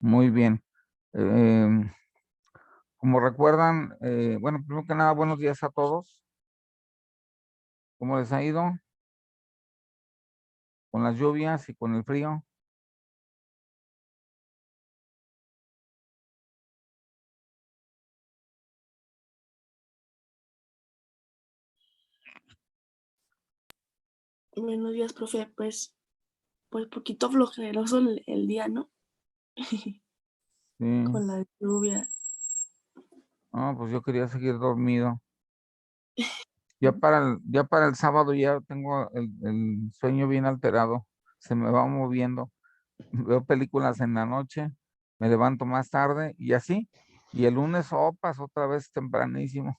Muy bien. Em, Como recuerdan, bueno, primero que nada, buenos días a todos. ¿Cómo les ha ido con las lluvias y con el frío? Buenos días, profe. Pues poquito flojeroso el día, ¿no? Sí. Con la lluvia. No, pues yo quería seguir dormido. Ya para el sábado ya tengo el sueño bien alterado. Se me va moviendo. Veo películas en la noche, me levanto más tarde y así. Y el lunes sopas otra vez tempranísimo.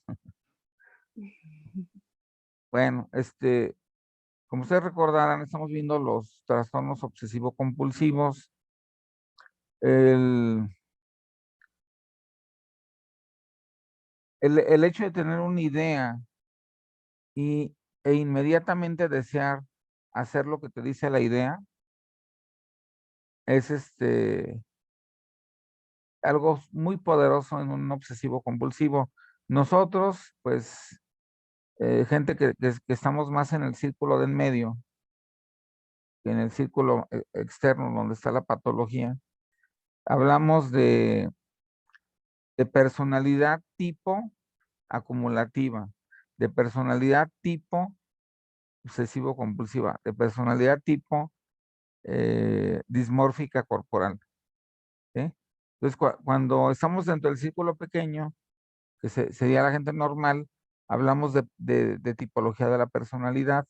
Bueno, como ustedes recordarán, estamos viendo los trastornos obsesivo-compulsivos. El, el hecho de tener una idea e inmediatamente desear hacer lo que te dice la idea es algo muy poderoso en un obsesivo-compulsivo. Nosotros, pues, gente que estamos más en el círculo del medio que en el círculo externo donde está la patología, hablamos de personalidad tipo acumulativa, de personalidad tipo obsesivo compulsiva, de personalidad tipo dismórfica corporal. ¿Sí? Entonces, cuando estamos dentro del círculo pequeño, que sería la gente normal, hablamos de tipología de la personalidad,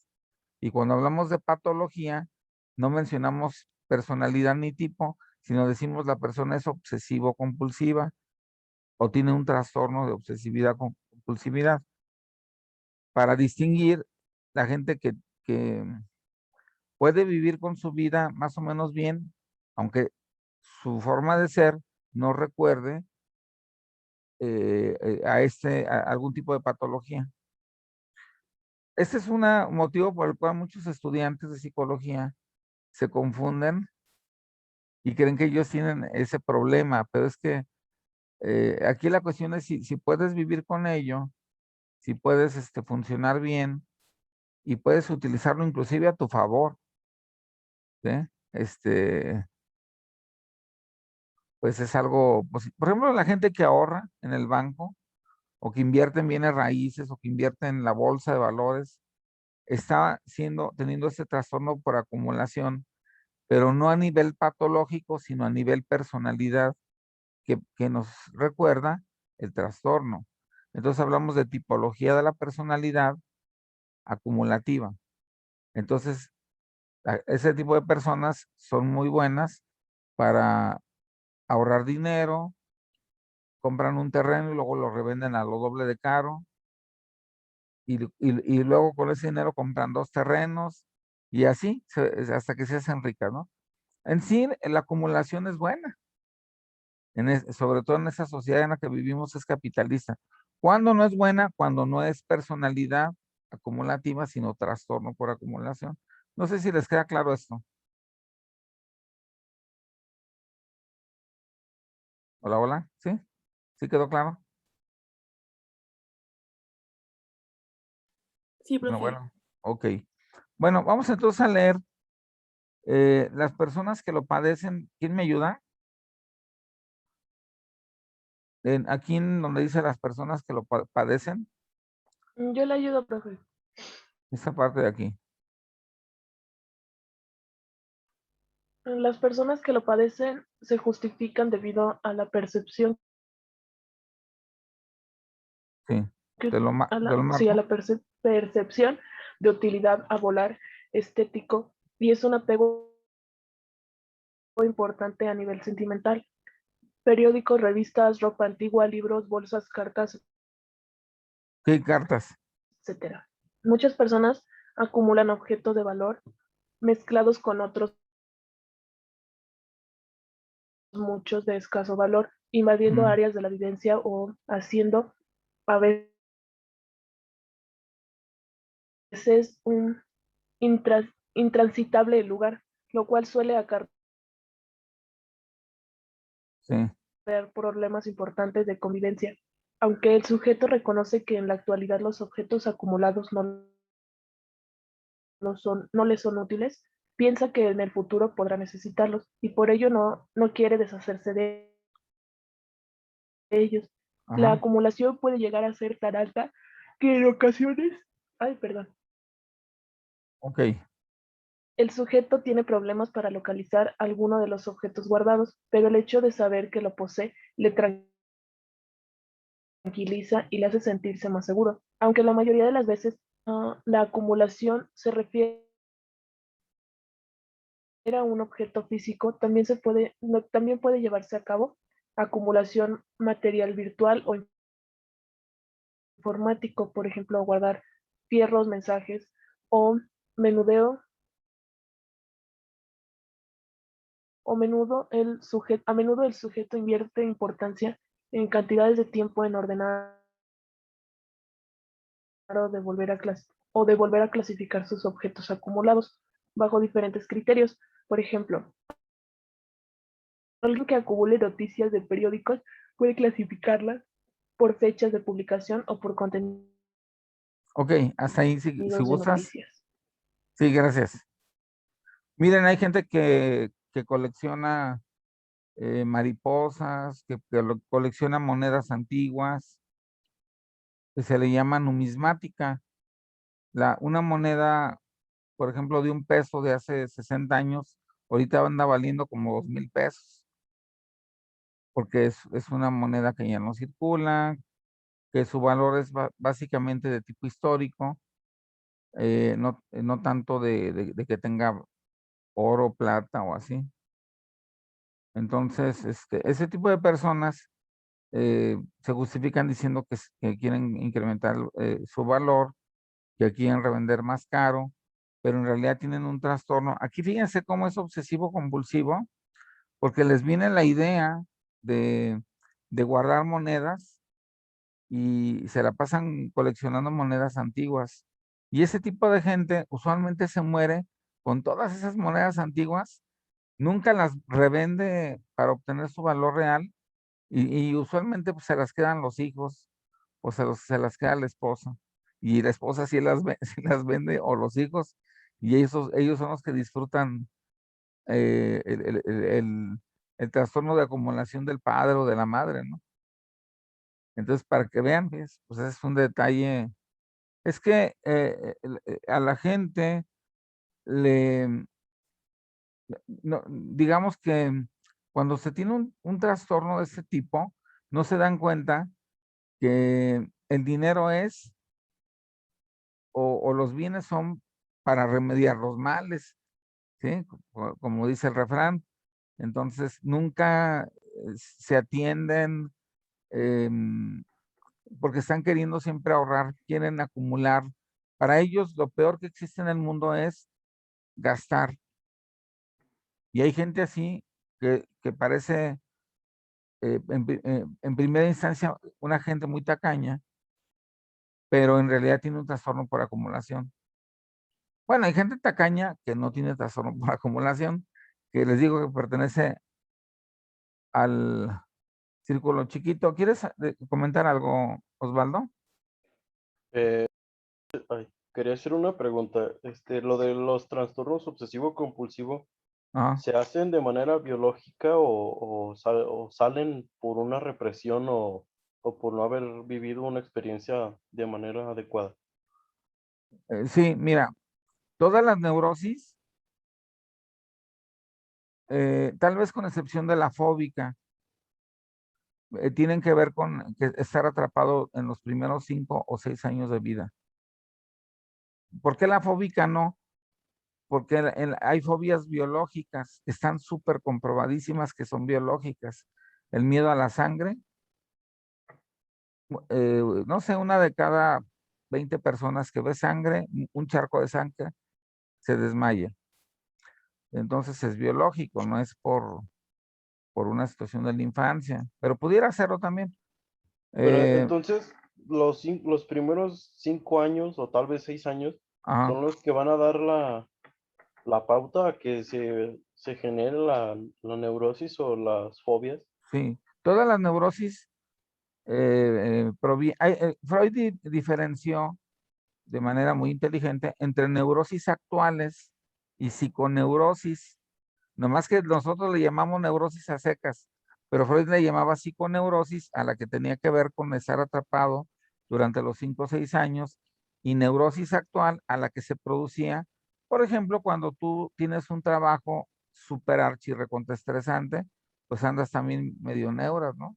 y cuando hablamos de patología, no mencionamos personalidad ni tipo, sino decimos la persona es obsesivo compulsiva o tiene un trastorno de obsesividad con compulsividad, para distinguir la gente que puede vivir con su vida más o menos bien, aunque su forma de ser no recuerde a algún tipo de patología. Este es un motivo por el cual muchos estudiantes de psicología se confunden y creen que ellos tienen ese problema, pero es que aquí la cuestión es si puedes vivir con ello, si puedes funcionar bien y puedes utilizarlo inclusive a tu favor, ¿sí? Este, pues es algo, por ejemplo, la gente que ahorra en el banco o que invierte en bienes raíces o que invierte en la bolsa de valores, está teniendo este trastorno por acumulación, pero no a nivel patológico, sino a nivel personalidad que nos recuerda el trastorno. Entonces hablamos de tipología de la personalidad acumulativa. Entonces, ese tipo de personas son muy buenas para ahorrar dinero, compran un terreno y luego lo revenden a lo doble de caro, y luego con ese dinero compran dos terrenos y así hasta que se hacen ricas, ¿no? En sí, la acumulación es buena, sobre todo en esa sociedad en la que vivimos es capitalista. ¿Cuándo no es buena? Cuando no es personalidad acumulativa, sino trastorno por acumulación. No sé si les queda claro esto. Hola, hola, ¿sí? ¿Sí quedó claro? Sí, Bueno, profe. bueno, ok. Bueno, vamos entonces a leer las personas que lo padecen. ¿Quién me ayuda? Aquí en donde dice las personas que lo padecen, Yo le ayudo, profe. esta parte de aquí. Las personas que lo padecen se justifican debido a la percepción Sí, que, te lo sí, a marco. la percepción de utilidad a volar estético y es un apego importante a nivel sentimental. Periódicos, revistas, ropa antigua, libros, bolsas, cartas, ¿Qué cartas? etcétera. Muchas personas acumulan objetos de valor mezclados con otros muchos de escaso valor, invadiendo Mm, áreas de la vivencia o haciendo a veces un intransitable lugar, lo cual suele acarrear Sí, haber problemas importantes de convivencia. Aunque el sujeto reconoce que en la actualidad los objetos acumulados no le son útiles, piensa que en el futuro podrá necesitarlos y por ello no quiere deshacerse de ellos. La ajá, acumulación puede llegar a ser tan alta que en ocasiones, ay, perdón, ok, el sujeto tiene problemas para localizar alguno de los objetos guardados, pero el hecho de saber que lo posee le tranquiliza y le hace sentirse más seguro. Aunque la mayoría de las veces la acumulación se refiere a un objeto físico, también puede llevarse a cabo acumulación material virtual o informático, por ejemplo, guardar fierros, mensajes o menudeo a menudo el sujeto invierte importancia en cantidades de tiempo en ordenar o de volver a clasificar sus objetos acumulados bajo diferentes criterios. Por ejemplo, alguien que acumule noticias de periódicos puede clasificarlas por fechas de publicación o por contenidos ok, hasta ahí si de gustas. noticias. Sí, gracias. Miren, hay gente que colecciona mariposas, que colecciona monedas antiguas, que se le llama numismática. Una moneda, por ejemplo, de un peso de hace 60 años, ahorita anda valiendo como 2,000 pesos, porque es una moneda que ya no circula, que su valor es básicamente de tipo histórico, no tanto de que tenga oro, plata o así. Entonces, ese tipo de personas se justifican diciendo que quieren incrementar su valor, que quieren revender más caro, pero en realidad tienen un trastorno. Aquí fíjense cómo es obsesivo compulsivo, porque les viene la idea de, de guardar monedas y se la pasan coleccionando monedas antiguas. Y ese tipo de gente usualmente se muere con todas esas monedas antiguas, nunca las revende para obtener su valor real y usualmente pues, se las quedan los hijos o se las queda la esposa. Y la esposa sí sí las vende o los hijos y ellos son los que disfrutan eh, el, el- el- el- el trastorno de acumulación del padre o de la madre, ¿no? Entonces, para que vean, pues ese es un detalle. Es que a la gente le, no, digamos que cuando se tiene un trastorno de este tipo, no se dan cuenta que el dinero es o los bienes son para remediar los males, ¿sí? Como dice el refrán. Entonces, nunca se atienden em, porque están queriendo siempre ahorrar, quieren acumular. Para ellos, lo peor que existe en el mundo es gastar. Y hay gente así que parece, en primera instancia, una gente muy tacaña, pero en realidad tiene un trastorno por acumulación. Bueno, hay gente tacaña que no tiene trastorno por acumulación, que les digo que pertenece al círculo chiquito. ¿Quieres comentar algo, Osvaldo? Eh, ay, quería hacer una pregunta. Lo de los trastornos obsesivo-compulsivo, Ajá. ¿se hacen de manera biológica o salen por una represión o por no haber vivido una experiencia de manera adecuada? Sí, mira, todas las neurosis, tal vez con excepción de la fóbica, tienen que ver con estar atrapado en los primeros 5 o 6 años de vida. ¿Por qué la fóbica no? Porque hay fobias biológicas, están súper comprobadísimas que son biológicas. El miedo a la sangre, no sé, una de cada 20 personas que ve sangre, un charco de sangre, se desmaya. Entonces es biológico, no es por una situación de la infancia, pero pudiera serlo también. Pero Eh, entonces, los primeros 5 años o tal vez 6 años ajá. son los que van a dar la pauta a que se genere la neurosis o las fobias. Sí, todas las neurosis, Freud diferenció de manera muy inteligente entre neurosis actuales y psiconeurosis. Nomás que nosotros le llamamos neurosis a secas, pero Freud le llamaba psiconeurosis a la que tenía que ver con estar atrapado durante los 5 o 6 años, y neurosis actual a la que se producía, por ejemplo, cuando tú tienes un trabajo súper archi recontraestresante, pues andas también medio neuras, ¿no?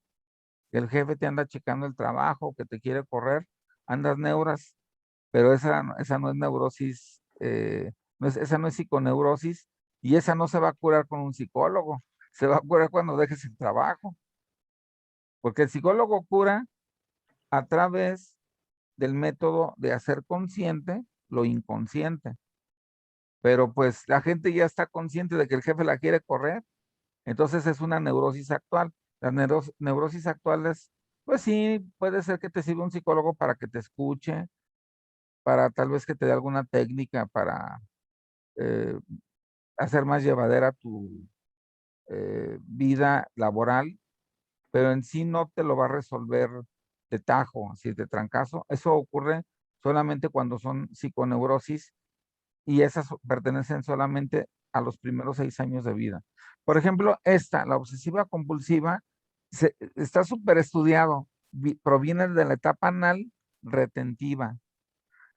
El jefe te anda checando el trabajo, que te quiere correr, andas neuras, pero esa no es neurosis, esa no es psiconeurosis, y esa no se va a curar con un psicólogo, se va a curar cuando dejes el trabajo, porque el psicólogo cura a través del método de hacer consciente lo inconsciente, pero pues la gente ya está consciente de que el jefe la quiere correr, entonces es una neurosis actual. Las neurosis actuales, pues sí, puede ser que te sirva un psicólogo para que te escuche, para tal vez que te dé alguna técnica para eh, hacer más llevadera tu vida laboral, pero en sí no te lo va a resolver de tajo, así de trancazo. Eso ocurre solamente cuando son psiconeurosis, y esas pertenecen solamente a los primeros 6 años de vida. Por ejemplo, la obsesiva compulsiva, está súper estudiado, proviene de la etapa anal retentiva.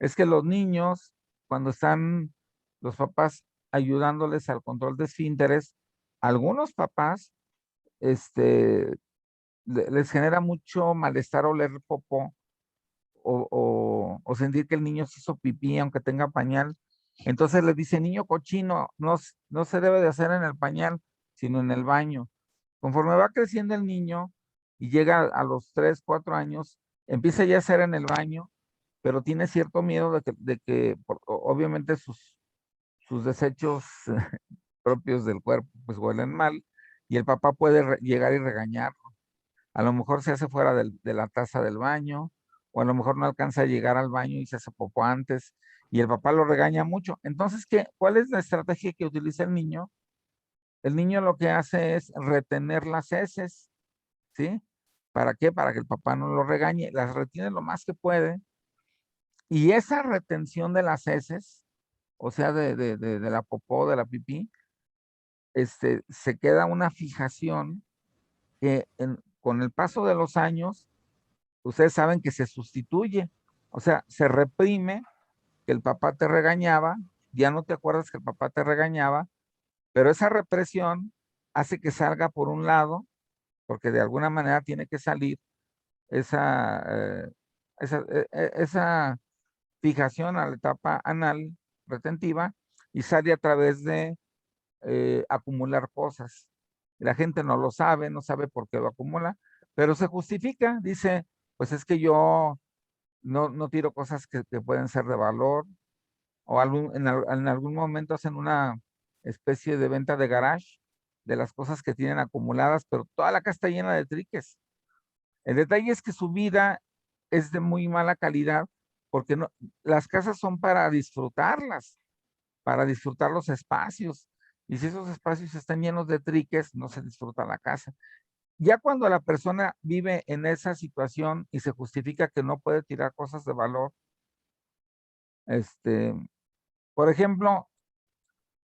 Es que los niños, cuando están los papás ayudándoles al control de esfínteres, algunos papás, este, les genera mucho malestar oler popó, o sentir que el niño se hizo pipí aunque tenga pañal. Entonces les dice, niño cochino, no se debe de hacer en el pañal, sino en el baño. Conforme va creciendo el niño y llega a los 3, 4 años, empieza ya a hacer en el baño, pero tiene cierto miedo de que obviamente sus desechos propios del cuerpo pues huelen mal, y el papá puede llegar y regañar. A lo mejor se hace fuera de la taza del baño, o a lo mejor no alcanza a llegar al baño y se hace popó antes, y el papá lo regaña mucho. Entonces, ¿cuál es la estrategia que utiliza el niño? El niño lo que hace es retener las heces, ¿sí? ¿Para qué? Para que el papá no lo regañe, las retiene lo más que puede, y esa retención de las heces, o sea, de la popó, de la pipí, se queda una fijación que con el paso de los años, ustedes saben que se sustituye, o sea, se reprime que el papá te regañaba, ya no te acuerdas que el papá te regañaba, pero esa represión hace que salga por un lado, porque de alguna manera tiene que salir esa, esa fijación a la etapa anal retentiva, y sale a través de acumular cosas. La gente no lo sabe, no sabe por qué lo acumula, pero se justifica, dice, pues es que yo no tiro cosas que pueden ser de valor, o en algún momento hacen una especie de venta de garage de las cosas que tienen acumuladas, pero toda la casa está llena de triques. El detalle es que su vida es de muy mala calidad, porque no, las casas son para disfrutarlas, para disfrutar los espacios. Y si esos espacios están llenos de triques, no se disfruta la casa. Ya cuando la persona vive en esa situación y se justifica que no puede tirar cosas de valor, este, por ejemplo,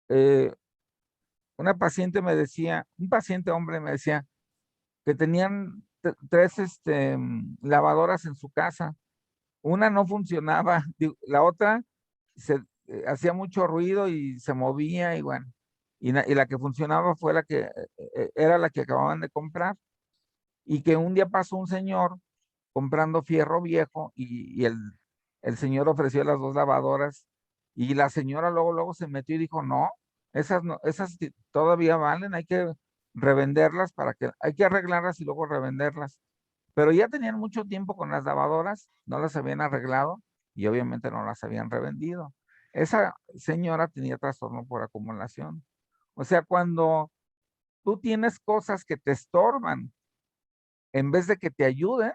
eh, una paciente me decía, un paciente hombre me decía que tenían 3 lavadoras en su casa. Una no funcionaba, la otra hacía mucho ruido y se movía, y bueno, y la que funcionaba fue era la que acababan de comprar, y que un día pasó un señor comprando fierro viejo, y el señor ofreció las 2 lavadoras, y la señora luego se metió y dijo, no, no, esas todavía valen, hay que revenderlas, hay que arreglarlas y luego revenderlas. Pero ya tenían mucho tiempo con las lavadoras, no las habían arreglado y obviamente no las habían revendido. Esa señora tenía trastorno por acumulación. O sea, cuando tú tienes cosas que te estorban, en vez de que te ayuden,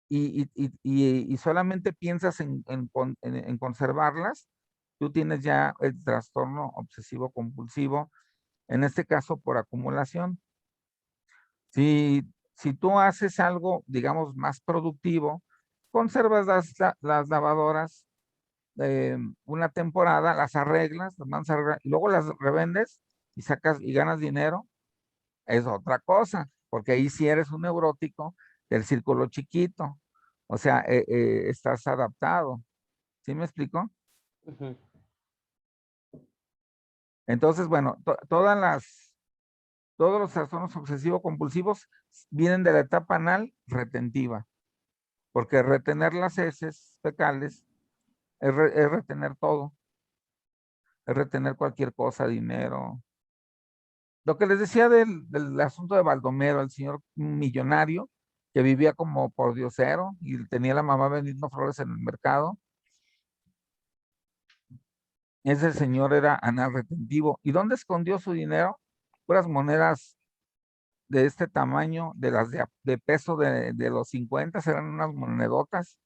y solamente piensas en conservarlas, tú tienes ya el trastorno obsesivo compulsivo, en este caso por acumulación. Si tú haces algo, digamos, más productivo, conservas las lavadoras una temporada, las arreglas, las mandas a arreglar, y luego las revendes y sacas y ganas dinero, es otra cosa, porque ahí sí eres un neurótico del círculo chiquito, o sea, estás adaptado. ¿Sí me explico? Ujú. Entonces, bueno, todos los trastornos obsesivo-compulsivos vienen de la etapa anal retentiva, porque retener las heces fecales es retener todo, es retener cualquier cosa, dinero. Lo que les decía del asunto de Baldomero, el señor millonario que vivía como pordiosero y tenía la mamá vendiendo flores en el mercado, ese señor era anal retentivo. ¿Y dónde escondió su dinero? Puras monedas de este tamaño, de peso de los 50, eran unas monedotas,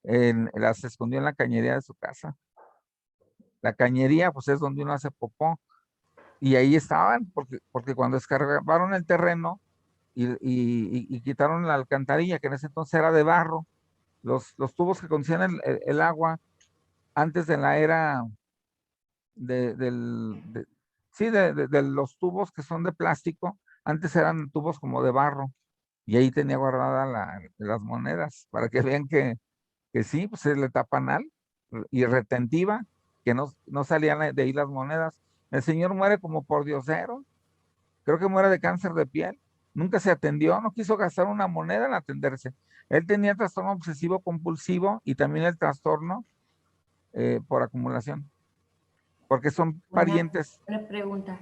las escondió en la cañería de su casa. La cañería, pues es donde uno hace popó. Y ahí estaban, porque cuando descargaron el terreno y quitaron la alcantarilla, que en ese entonces era de barro, los tubos que contienen el agua antes de la era de, del, de- sí, de los tubos que son de plástico, antes eran tubos como de barro, y ahí tenía guardada las monedas, para que vean que sí, pues es la etapa anal y retentiva, que no salían de ahí las monedas. El señor muere como por diosero, creo que muere de cáncer de piel, nunca se atendió, no quiso gastar una moneda en atenderse. Él tenía trastorno obsesivo compulsivo y también el trastorno por acumulación, porque son parientes, Una pregunta.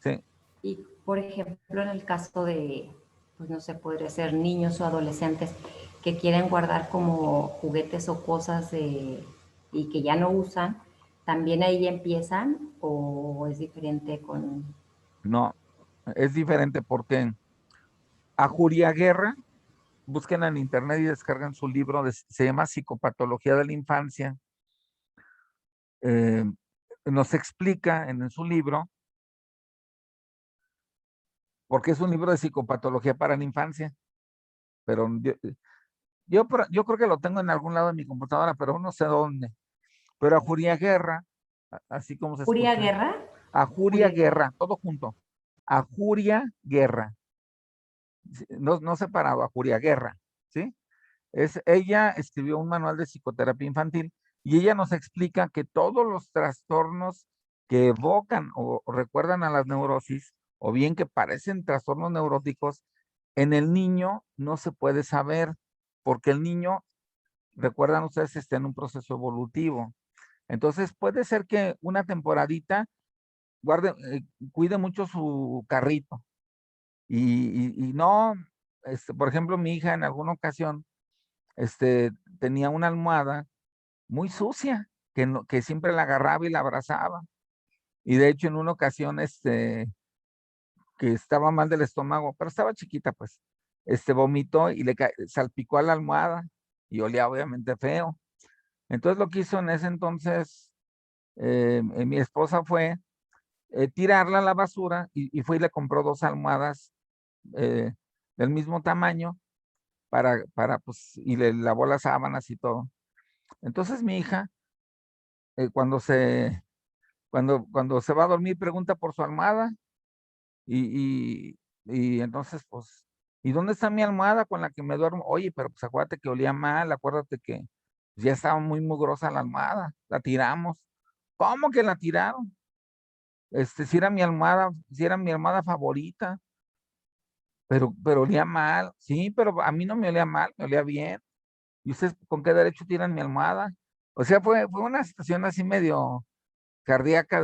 sí. Y, por ejemplo, en el caso de, pues no sé, podría ser niños o adolescentes que quieren guardar como juguetes o cosas y que ya no usan, ¿también ahí empiezan o es diferente con... No, es diferente porque a Julia Guerra, busquen en internet y descargan su libro, se llama Psicopatología de la Infancia. eh, Nos explica en su libro, porque es un libro de psicopatología para la infancia, pero yo creo que lo tengo en algún lado de mi computadora, pero no sé dónde. Pero a Julia Guerra, así como se ¿Furia escucha, Guerra? a Julia Furia Guerra. Guerra, todo junto, a Julia Guerra, no separado, a Julia Guerra, ¿sí? Ella escribió un manual de psicoterapia infantil y ella nos explica que todos los trastornos que evocan o recuerdan a las neurosis, o bien que parecen trastornos neuróticos, en el niño no se puede saber, porque el niño, recuerdan ustedes, está en un proceso evolutivo. Entonces puede ser que una temporadita cuide mucho su carrito y no, por ejemplo, mi hija en alguna ocasión tenía una almohada muy sucia, que siempre la agarraba y la abrazaba. Y de hecho, en una ocasión, que estaba mal del estómago, pero estaba chiquita, pues, vomitó y salpicó a la almohada y olía obviamente feo. Entonces, lo que hizo en ese entonces, mi esposa fue tirarla a la basura y fue y le compró dos almohadas eh, del mismo tamaño pues, y le lavó las sábanas y todo. Entonces, mi hija, eh, cuando se, cuando se va a dormir, pregunta por su almohada y entonces, pues, ¿y dónde está mi almohada con la que me duermo? Oye, pero pues acuérdate que olía mal, acuérdate que ya estaba muy mugrosa la almohada, la tiramos. ¿Cómo que la tiraron? Si era mi almohada favorita, pero olía mal. Sí, pero a mí no me olía mal, me olía bien. ¿Y ustedes con qué derecho tiran mi almohada? O sea, fue una situación así medio cardíaca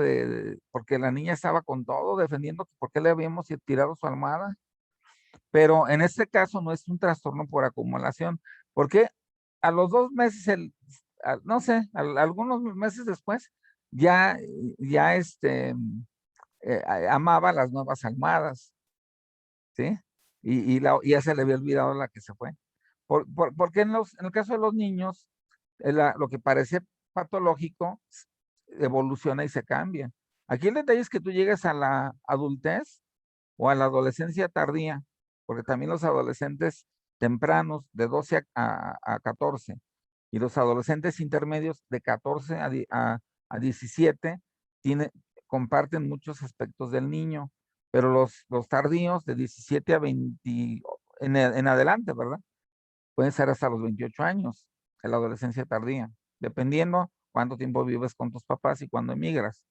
porque la niña estaba con todo defendiendo que por qué le habíamos tirado su almohada. Pero en este caso no es un trastorno por acumulación, porque a los 2 meses, no sé, algunos meses después, ya, ya amaba las nuevas almohadas, ¿sí? Y ya se le había olvidado la que se fue. Porque en el caso de los niños, lo que parece patológico evoluciona y se cambia. Aquí el detalle es que tú llegues a la adultez o a la adolescencia tardía porque también los adolescentes tempranos de 12 a 14 y los adolescentes intermedios de 14 a 17 comparten muchos aspectos del niño, pero los tardíos de 17 a 20 en adelante, ¿verdad? Pueden ser hasta los 28 años, en la adolescencia tardía, dependiendo cuánto tiempo vives con tus papás y cuándo emigras.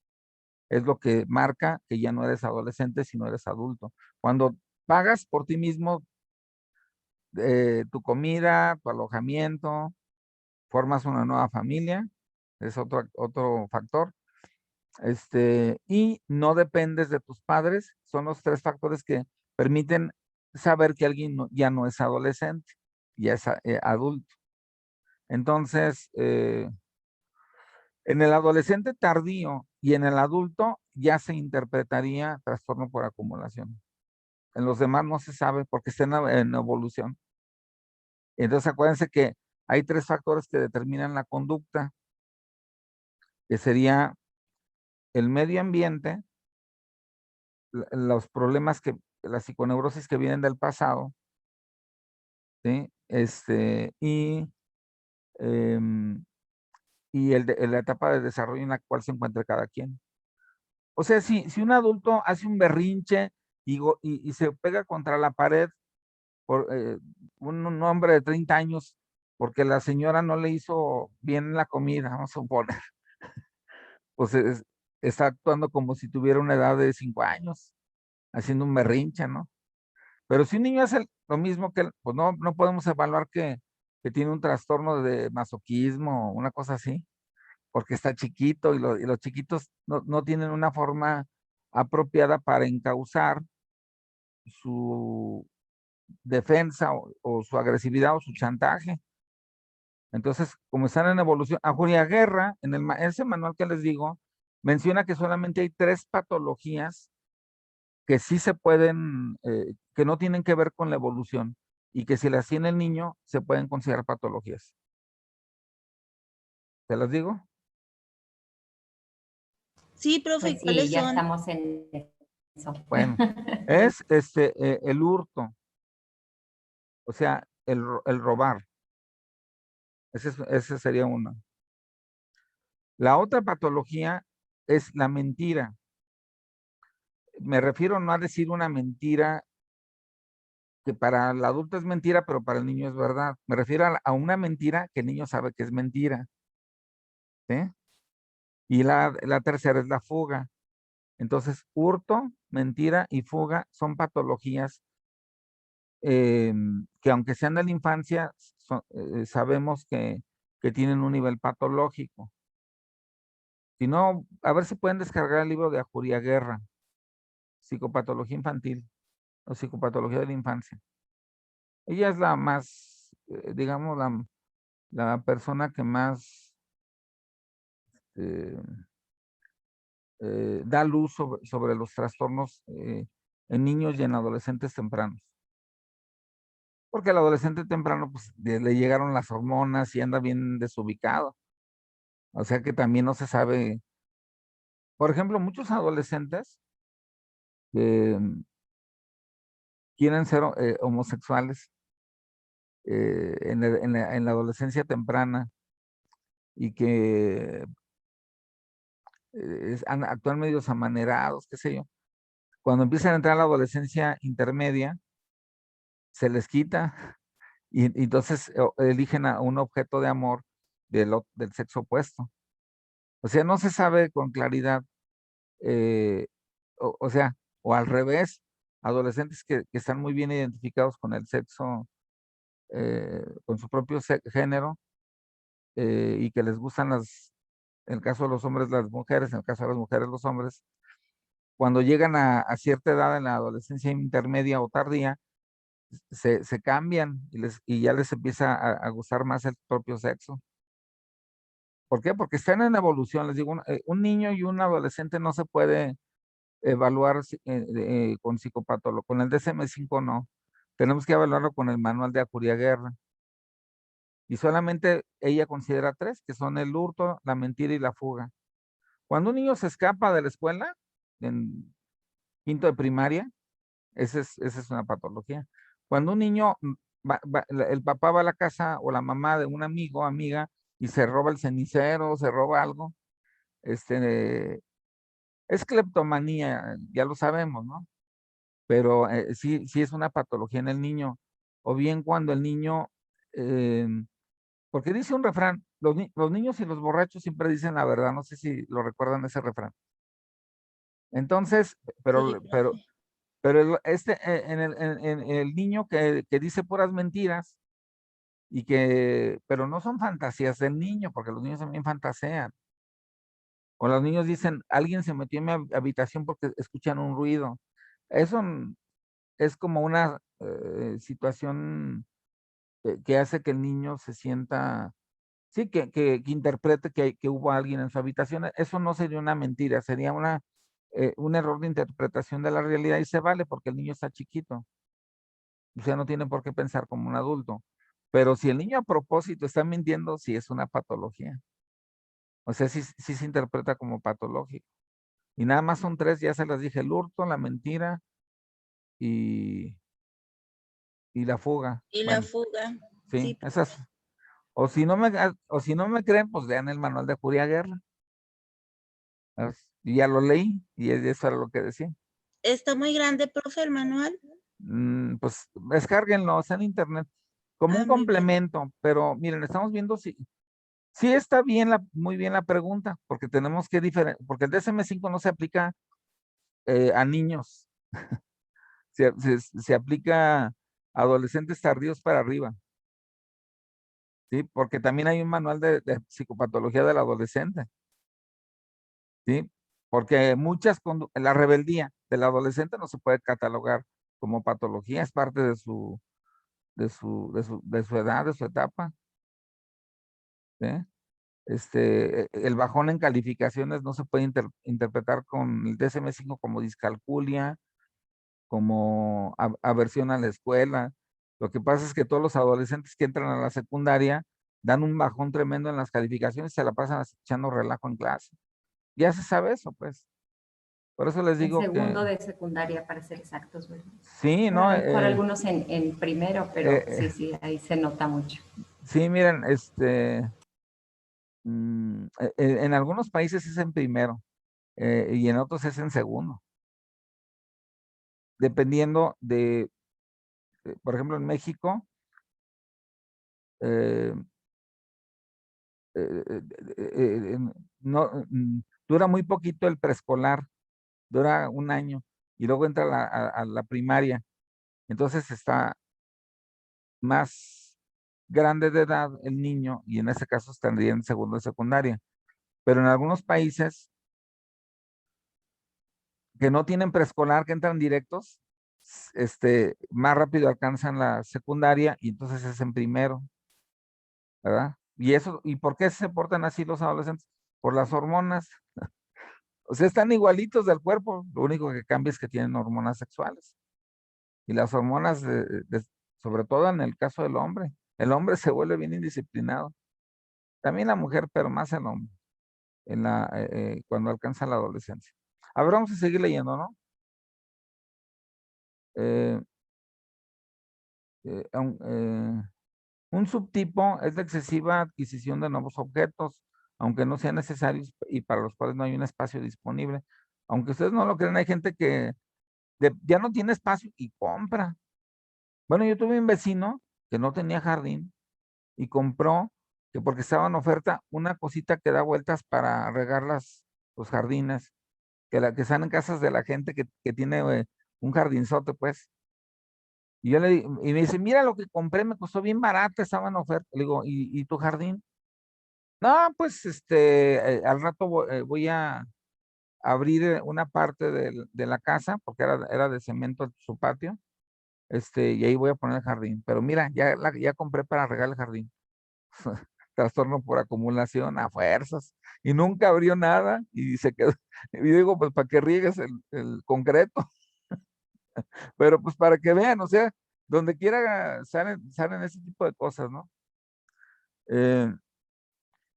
Es lo que marca que ya no eres adolescente, sino eres adulto. Cuando pagas por ti mismo tu comida, tu alojamiento, formas una nueva familia, es otro factor. Y no dependes de tus padres, son los 3 factores que permiten saber que alguien ya no es adolescente, ya es adulto. Entonces, en el adolescente tardío y en el adulto ya se interpretaría trastorno por acumulación. En los demás no se sabe porque está en evolución. Entonces, acuérdense que hay 3 factores que determinan la conducta, que sería el medio ambiente, los problemas la psiconeurosis que vienen del pasado, ¿sí? Em, y la etapa de desarrollo en la cual se encuentra cada quien. O sea, si un adulto hace un berrinche y se pega contra la pared por un hombre de 30 años, porque la señora no le hizo bien la comida, vamos a suponer, pues está actuando como si tuviera una edad de 5 años, haciendo un berrinche, ¿no? Pero si un niño hace lo mismo que él, pues no podemos evaluar que tiene un trastorno de masoquismo, una cosa así, porque está chiquito y los chiquitos no tienen una forma apropiada para encauzar su defensa o su agresividad o su chantaje. Entonces, como están en evolución, a Julia Guerra, en ese manual que les digo, menciona que solamente hay 3 patologías que sí se pueden, que no tienen que ver con la evolución y que si las tiene el niño, se pueden considerar patologías. ¿Te las digo? Sí, profe, Pues ¿cuáles sí, ya son? estamos en eso. Bueno, es el hurto, o sea, el robar. Ese sería uno. La otra patología es la mentira. Me refiero no a decir una mentira que para el adulto es mentira, pero para el niño es verdad. Me refiero a una mentira que el niño sabe que es mentira. ¿Sí? Y la tercera es la fuga. Entonces, hurto, mentira y fuga son patologías que aunque sean de la infancia, sabemos que tienen un nivel patológico. Si no, a ver si pueden descargar el libro de Ajuria Guerra, Psicopatología Infantil o Psicopatología de la Infancia. Ella es la más, digamos, la persona que más eh, da luz sobre los trastornos en niños y en adolescentes tempranos. Porque al adolescente temprano pues, le llegaron las hormonas y anda bien desubicado. O sea que también no se sabe. Por ejemplo, muchos adolescentes que quieren ser homosexuales en la adolescencia temprana y que actúan medios amanerados, qué sé yo. Cuando empiezan a entrar a la adolescencia intermedia, se les quita y entonces eligen a un objeto de amor del sexo opuesto. O sea, no se sabe con claridad, o sea, o al revés, adolescentes que están muy bien identificados con el sexo, con su propio género, y que les gustan en el caso de los hombres, las mujeres, en el caso de las mujeres, los hombres, cuando llegan a cierta edad en la adolescencia intermedia o tardía, se cambian y ya les empieza a gustar más el propio sexo. ¿Por qué? Porque están en evolución. Les digo, un niño y un adolescente no se puede evaluar con psicopatología. Con el DSM-5 no. Tenemos que evaluarlo con el manual de Ajuria Guerra. Y solamente ella considera 3, que son el hurto, la mentira y la fuga. Cuando un niño se escapa de la escuela, en quinto de primaria, Esa es una patología. Cuando un niño, el papá va a la casa o la mamá de un amigo o amiga y se roba el cenicero, se roba algo, es cleptomanía, ya lo sabemos, ¿no? Pero sí, sí es una patología en el niño. O bien cuando el niño, eh, porque dice un refrán, los niños y los borrachos siempre dicen la verdad, no sé si lo recuerdan ese refrán. Entonces, Sí, pero profe. en el niño que dice puras mentiras pero no son fantasías del niño, porque los niños también fantasean. O los niños dicen, alguien se metió en mi habitación porque escuchan un ruido. Eso es como una situación que hace que el niño se sienta, sí, que interprete que hubo alguien en su habitación. Eso no sería una mentira, sería un error de interpretación de la realidad y se vale porque el niño está chiquito. O sea, no tiene por qué pensar como un adulto. Pero si el niño a propósito está mintiendo, sí es una patología. O sea, sí, sí se interpreta como patológico. Y nada más son tres, ya se las dije, el hurto, la mentira y, y la fuga. Y la Bueno, fuga. sí, Sí, esas. profe. O si no me creen, pues vean el manual de Julia Guerra. Y ya lo leí y eso era lo que decía. ¿Está muy grande, profe, el manual? Pues descárguenlo, está en internet, como un Ah, muy bien. complemento, pero miren, estamos viendo si sí está bien muy bien la pregunta, porque tenemos que porque el DSM-5 no se aplica a niños, se aplica a adolescentes tardíos para arriba, ¿sí? Porque también hay un manual de psicopatología del adolescente, ¿sí? Porque la rebeldía del adolescente no se puede catalogar como patología, es parte de su edad, de su etapa, ¿sí? El bajón en calificaciones no se puede interpretar con el DSM-5 como discalculia, como aversión a la escuela. Lo que pasa es que todos los adolescentes que entran a la secundaria dan un bajón tremendo en las calificaciones y se la pasan echando relajo en clase. Ya se sabe eso, pues. Por eso les En digo que segundo de secundaria, para ser exactos, ¿verdad? sí, Bueno, ¿no? a lo mejor algunos en primero, pero sí, sí, ahí se nota mucho. Sí, miren, en algunos países es en primero y en otros es en segundo, dependiendo por ejemplo, en México, eh, eh, eh, no, dura muy poquito el preescolar, dura un año y luego entra a la primaria. Entonces está más grande de edad el niño y en ese caso estaría en segundo de secundaria. Pero en algunos países que no tienen preescolar, que entran directos, más rápido alcanzan la secundaria y entonces es en primero, ¿verdad? ¿Y por qué se portan así los adolescentes? Por las hormonas. O sea, están igualitos del cuerpo, lo único que cambia es que tienen hormonas sexuales. Y las hormonas, sobre todo en el caso del hombre, el hombre se vuelve bien indisciplinado. También la mujer, pero más el hombre, cuando alcanza la adolescencia. A ver, vamos a seguir leyendo, ¿no? Eh, eh, aun- eh, un subtipo es la excesiva adquisición de nuevos objetos, aunque no sean necesarios y para los cuales no hay un espacio disponible. Aunque ustedes no lo crean, hay gente que ya no tiene espacio y compra. Bueno, yo tuve un vecino que no tenía jardín y compró, que porque estaba en oferta, una cosita que da vueltas para regar los jardines, que están en casas de la gente que tiene un jardinzote, pues. Y me dice, mira lo que compré, me costó bien barato, estaba en oferta. Le digo, ¿y tu jardín? No, pues al rato voy a abrir una parte de la casa, porque era de cemento su patio, y ahí voy a poner el jardín. Pero mira, ya compré para regar el jardín. Trastorno por acumulación a fuerzas. Y nunca abrió nada y se quedó. Y digo, pues para que riegues el concreto, pero pues para que vean, o sea, donde quiera salen ese tipo de cosas, ¿no?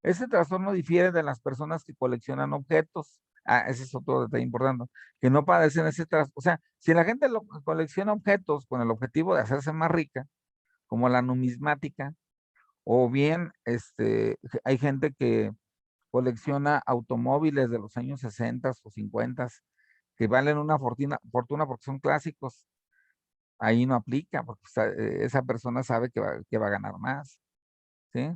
Ese trastorno difiere de las personas que coleccionan objetos. ese es otro detalle importante, que no padecen ese o sea, si la gente colecciona objetos con el objetivo de hacerse más rica, como la numismática, o bien hay gente que colecciona automóviles de los años 60 o 50 que valen una fortuna porque son clásicos, ahí no aplica, porque esa persona sabe que va a ganar más, ¿sí?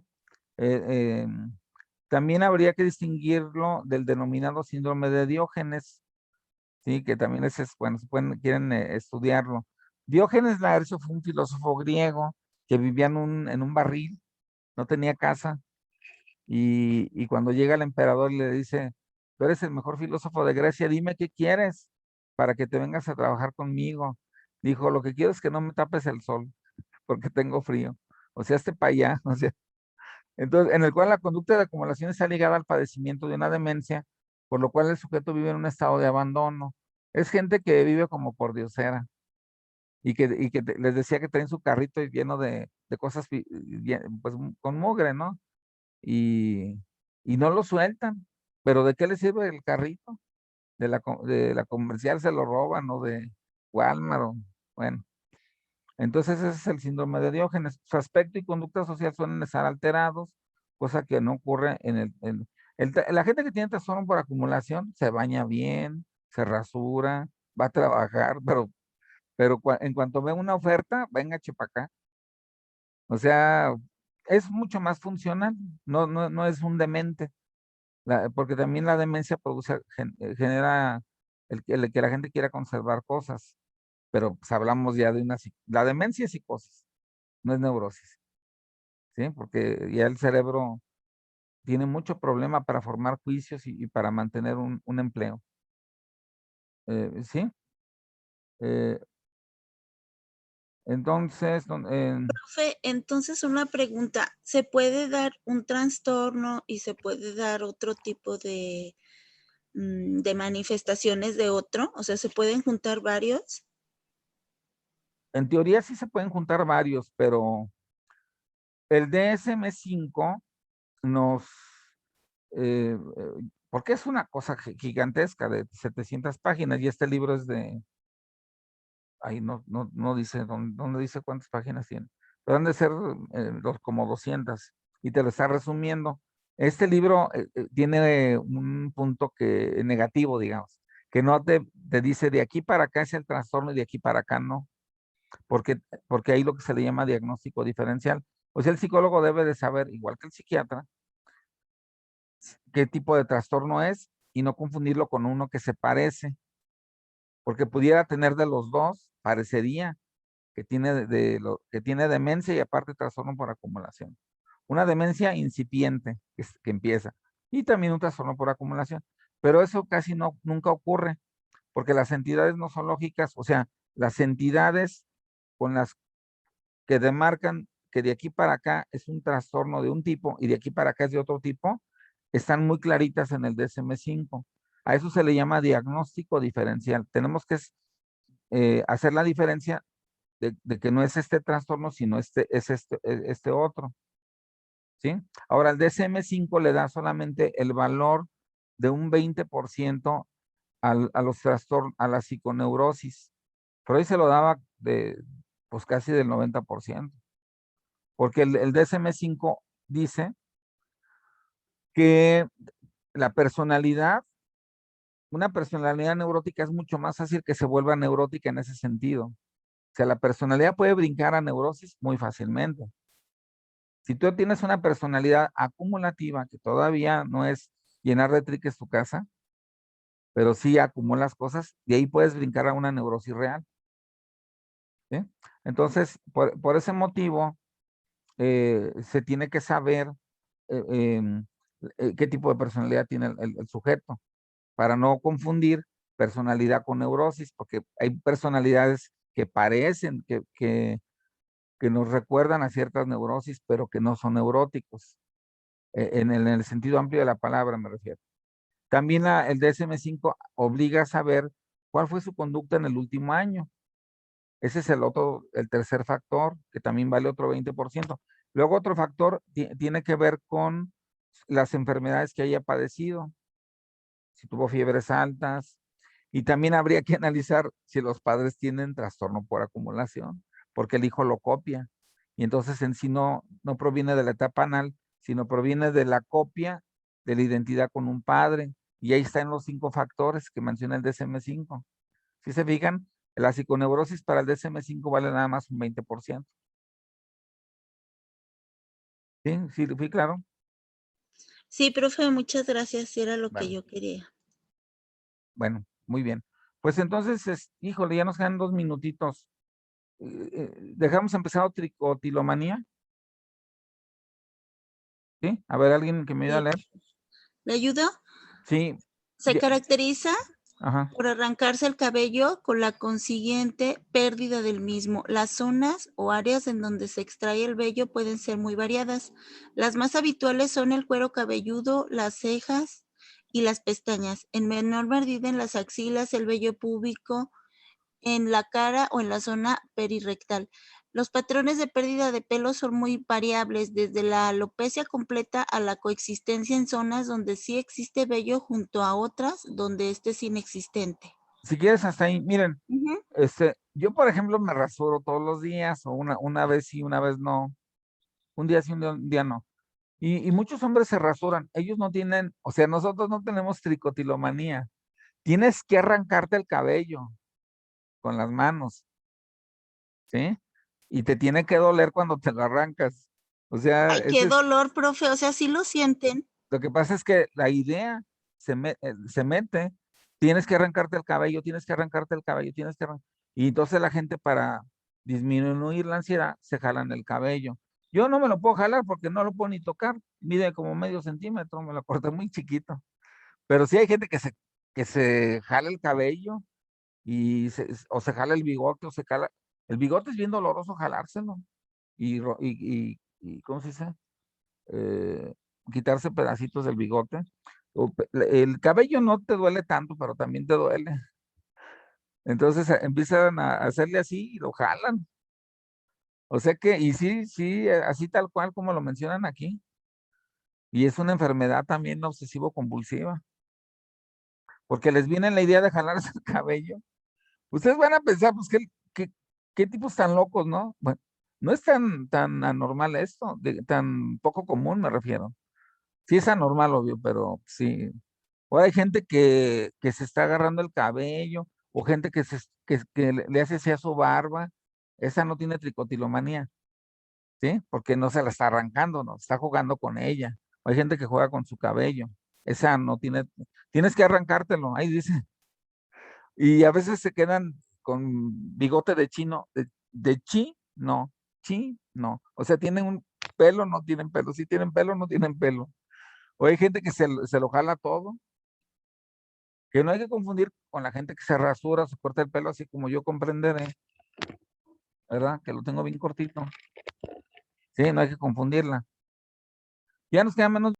También habría que distinguirlo del denominado síndrome de Diógenes, ¿sí? Que también bueno, quieren estudiarlo. Diógenes Laercio fue un filósofo griego que vivía en un barril, no tenía casa, y cuando llega el emperador le dice, tú eres el mejor filósofo de Grecia, dime qué quieres para que te vengas a trabajar conmigo. Dijo, lo que quiero es que no me tapes el sol, porque tengo frío. O sea, para allá, o sea, entonces, en el cual la conducta de acumulación está ligada al padecimiento de una demencia, por lo cual el sujeto vive en un estado de abandono. Es gente que vive como por diosera y que les decía que traen su carrito lleno de cosas, pues con mugre, ¿no? Y no lo sueltan. ¿Pero de qué les sirve el carrito? De la comercial se lo roban, o de Walmart, bueno. Entonces ese es el síndrome de Diógenes. Su aspecto y conducta social suelen estar alterados, cosa que no ocurre la gente que tiene trastorno por acumulación se baña bien, se rasura, va a trabajar, pero en cuanto ve una oferta, venga chepacá. O sea, es mucho más funcional, no es un demente, porque también la demencia genera el que la gente quiera conservar cosas, pero pues hablamos ya de la demencia es psicosis, no es neurosis, ¿sí? Porque ya el cerebro tiene mucho problema para formar juicios y para mantener un empleo. ¿Sí? Eh, entonces, Profe, entonces una pregunta, ¿se puede dar un trastorno y se puede dar otro tipo de manifestaciones de otro? O sea, ¿se pueden juntar varios? en teoría sí se pueden juntar varios, pero el DSM-5 nos, porque es una cosa gigantesca de 700 páginas y este libro es ahí no dice, ¿dónde dice cuántas páginas tiene? Pero han de ser como 200 y te lo está resumiendo. Este libro tiene un punto negativo, digamos, que no te dice de aquí para acá es el trastorno y de aquí para acá no, porque hay lo que se le llama diagnóstico diferencial. O sea, el psicólogo debe de saber, igual que el psiquiatra, qué tipo de trastorno es y no confundirlo con uno que se parece, porque pudiera tener de los dos, parecería que tiene que tiene demencia y aparte trastorno por acumulación. Una demencia incipiente que empieza y también un trastorno por acumulación, pero eso casi nunca ocurre porque las entidades no son lógicas, o sea, las entidades con las que demarcan que de aquí para acá es un trastorno de un tipo y de aquí para acá es de otro tipo, están muy claritas en el DSM-5. A eso se le llama diagnóstico diferencial. Tenemos que hacer la diferencia de que no es este trastorno, sino es este otro. ¿Sí? Ahora, el DSM-5 le da solamente el valor de un 20% a los trastornos, a la psiconeurosis. Freud se lo daba pues casi del 90%. Porque el DSM-5 dice que la personalidad, una personalidad neurótica es mucho más fácil que se vuelva neurótica en ese sentido. O sea, la personalidad puede brincar a neurosis muy fácilmente. Si tú tienes una personalidad acumulativa, que todavía no es llenar de triques tu casa, pero sí acumulas cosas, de ahí puedes brincar a una neurosis real. ¿Sí? Entonces, por ese motivo, se tiene que saber eh, em, qué tipo de personalidad tiene el sujeto, para no confundir personalidad con neurosis, porque hay personalidades que parecen que nos recuerdan a ciertas neurosis, pero que no son neuróticos, en el sentido amplio de la palabra me refiero. También el DSM-5 obliga a saber cuál fue su conducta en el último año. Ese es el tercer factor, que también vale otro 20%. Luego otro factor tiene que ver con las enfermedades que haya padecido. si tuvo fiebres altas, y también habría que analizar si los padres tienen trastorno por acumulación, porque el hijo lo copia, y entonces en sí no proviene de la etapa anal, sino proviene de la copia de la identidad con un padre, y ahí están los 5 factores que menciona el DSM-5. Si se fijan, la psiconeurosis para el DSM-5 vale nada más un 20%. ¿Sí? ¿Sí? ¿Fui claro? Sí, profe, muchas gracias. Sí, era lo que Vale. yo quería. Bueno, muy bien. Pues entonces, híjole, ya nos quedan 2 minutitos. Dejamos empezado tricotilomanía. ¿Sí? A ver, alguien que me ayude a Sí. leer. ¿Le ayudo? Sí. Se ya- caracteriza Ajá. por arrancarse el cabello con la consiguiente pérdida del mismo. Las zonas o áreas en donde se extrae el vello pueden ser muy variadas. Las más habituales son el cuero cabelludo, las cejas y las pestañas. En menor medida en las axilas, el vello púbico, en la cara o en la zona perirrectal. Los patrones de pérdida de pelo son muy variables, desde la alopecia completa a la coexistencia en zonas donde sí existe vello junto a otras donde este es inexistente. Si quieres, hasta ahí. Miren, Ujú. yo, por ejemplo, me rasuro todos los días, o una vez sí, una vez no. Un día sí, un día no. Y muchos hombres se rasuran. Ellos no tienen, o sea, nosotros no tenemos tricotilomanía. Tienes que arrancarte el cabello con las manos, ¿sí? Y te tiene que doler cuando te lo arrancas. O sea, Ay, qué dolor, profe. O sea, sí lo sienten. lo que pasa es que la idea se mete, tienes que arrancarte el cabello, tienes que arrancarte el cabello, y entonces la gente, para disminuir la ansiedad, se jalan el cabello. Yo no me lo puedo jalar porque no lo puedo ni tocar, mide como medio centímetro, me lo corté muy chiquito. Pero sí hay gente que se jala el cabello o se jala el bigote, o se jala. El bigote es bien doloroso jalárselo. ¿Cómo se dice? Eh, quitarse pedacitos del bigote. El cabello no te duele tanto, pero también te duele. Entonces empiezan a hacerle así y lo jalan. O sea que, y sí, sí, así tal cual como lo mencionan aquí. Y es una enfermedad también obsesivo-compulsiva, porque les viene la idea de jalarse el cabello. Ustedes van a pensar, pues, qué tipos tan locos, ¿no? Bueno, no es tan anormal esto, tan poco común, me refiero. Sí es anormal, obvio, pero sí. O hay gente que se está agarrando el cabello, o gente que le hace así a su barba. Esa no tiene tricotilomanía, ¿sí? Porque no se la está arrancando, no, está jugando con ella. O hay gente que juega con su cabello. Esa no tiene, tienes que arrancártelo, ahí dice. Y a veces se quedan con bigote de chino, de chi, no. O sea, tienen un pelo, no tienen pelo. Sí tienen pelo, no tienen pelo. O hay gente que se lo jala todo, que no hay que confundir con la gente que se rasura, se corta el pelo, así como yo comprenderé, ¿verdad? Que lo tengo bien cortito. Sí, no hay que confundirla. Ya nos queda menos